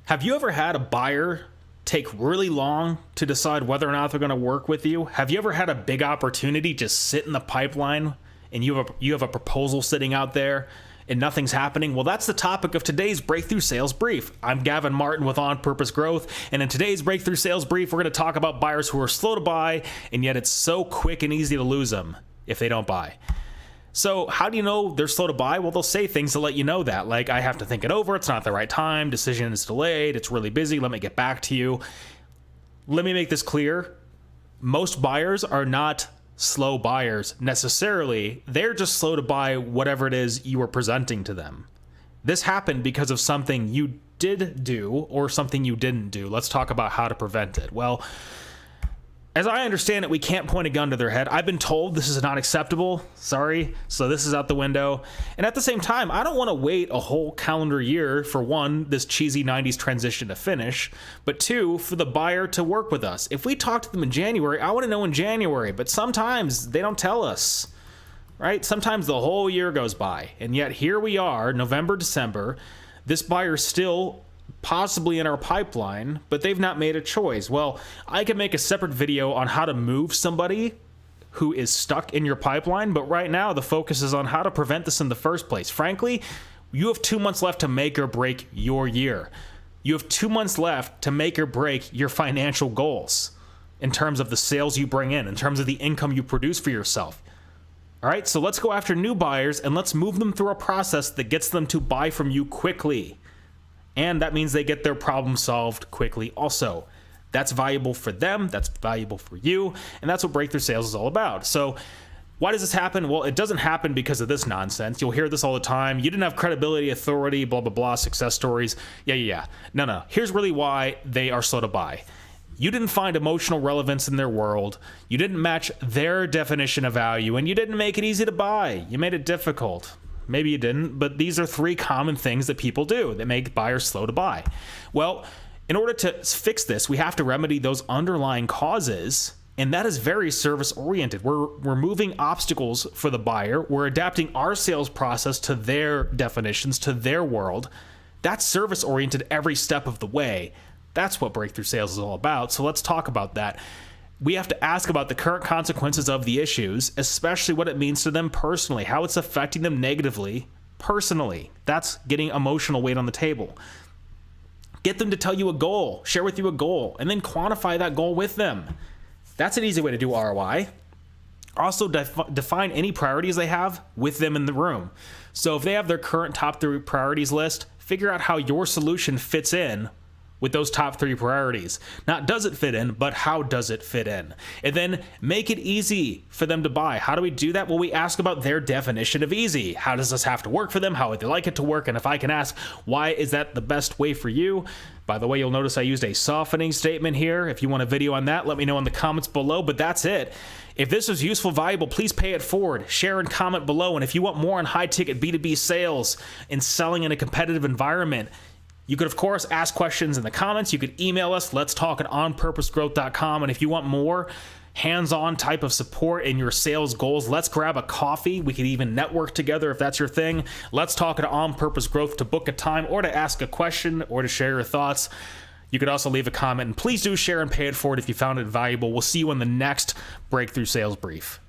Have you ever had a buyer take really long to decide whether or not they're going to work with you? Have you ever had a big opportunity just sit in the pipeline and you have a proposal sitting out there and nothing's happening? Well, that's the topic of today's Breakthrough Sales Brief. I'm Gavin Martin with On Purpose Growth, and in today's Breakthrough Sales Brief, we're going to talk about buyers who are slow to buy, and yet it's so quick and easy to lose them if they don't buy. So how do you know they're slow to buy? Well, they'll say things to let you know that, like, I have to think it over, it's not the right time, decision is delayed, it's really busy, let me get back to you. Let me make this clear. Most buyers are not slow buyers necessarily. They're just slow to buy whatever it is you are presenting to them. This happened because of something you did do or something you didn't do. Let's talk about how to prevent it. Well, as I understand it, we can't point a gun to their head. I've been told this is not acceptable. Sorry. So this is out the window. And at the same time, I don't want to wait a whole calendar year for one, this cheesy 90s transition to finish, but two, for the buyer to work with us. If we talk to them in January, I want to know in January, but sometimes they don't tell us, right? Sometimes the whole year goes by. And yet here we are, November, December, this buyer's still possibly in our pipeline, but they've not made a choice. Well, I can make a separate video on how to move somebody who is stuck in your pipeline, but right now the focus is on how to prevent this in the first place. Frankly, you have 2 months left to make or break your year. You have 2 months left to make or break your financial goals in terms of the sales you bring in terms of the income you produce for yourself. All right, so let's go after new buyers and let's move them through a process that gets them to buy from you quickly. And that means they get their problem solved quickly also. That's valuable for them, that's valuable for you, and that's what breakthrough sales is all about. So why does this happen? Well, it doesn't happen because of this nonsense. You'll hear this all the time. You didn't have credibility, authority, blah, blah, blah, success stories. Yeah. No. Here's really why they are slow to buy. You didn't find emotional relevance in their world. You didn't match their definition of value, and you didn't make it easy to buy. You made it difficult. Maybe you didn't, but these are 3 common things that people do that make buyers slow to buy. Well, in order to fix this, we have to remedy those underlying causes, and that is very service-oriented. We're removing obstacles for the buyer. We're adapting our sales process to their definitions, to their world. That's service-oriented every step of the way. That's what breakthrough sales is all about, so let's talk about that. We have to ask about the current consequences of the issues, especially what it means to them personally, how it's affecting them negatively personally. That's getting emotional weight on the table. Get them to tell you a goal, share with you a goal, and then quantify that goal with them. That's an easy way to do ROI. Also, define any priorities they have with them in the room. So if they have their current top 3 priorities list, figure out how your solution fits in with those top 3 priorities. Not does it fit in, but how does it fit in? And then make it easy for them to buy. How do we do that? Well, we ask about their definition of easy. How does this have to work for them? How would they like it to work? And if I can ask, why is that the best way for you? By the way, you'll notice I used a softening statement here. If you want a video on that, let me know in the comments below, but that's it. If this was useful, valuable, please pay it forward. Share and comment below. And if you want more on high-ticket B2B sales and selling in a competitive environment, you could, of course, ask questions in the comments. You could email us, letstalk@onpurposegrowth.com. And if you want more hands-on type of support in your sales goals, let's grab a coffee. We could even network together if that's your thing. Let's talk at On Purpose Growth to book a time or to ask a question or to share your thoughts. You could also leave a comment. And please do share and pay it forward if you found it valuable. We'll see you in the next Breakthrough Sales Brief.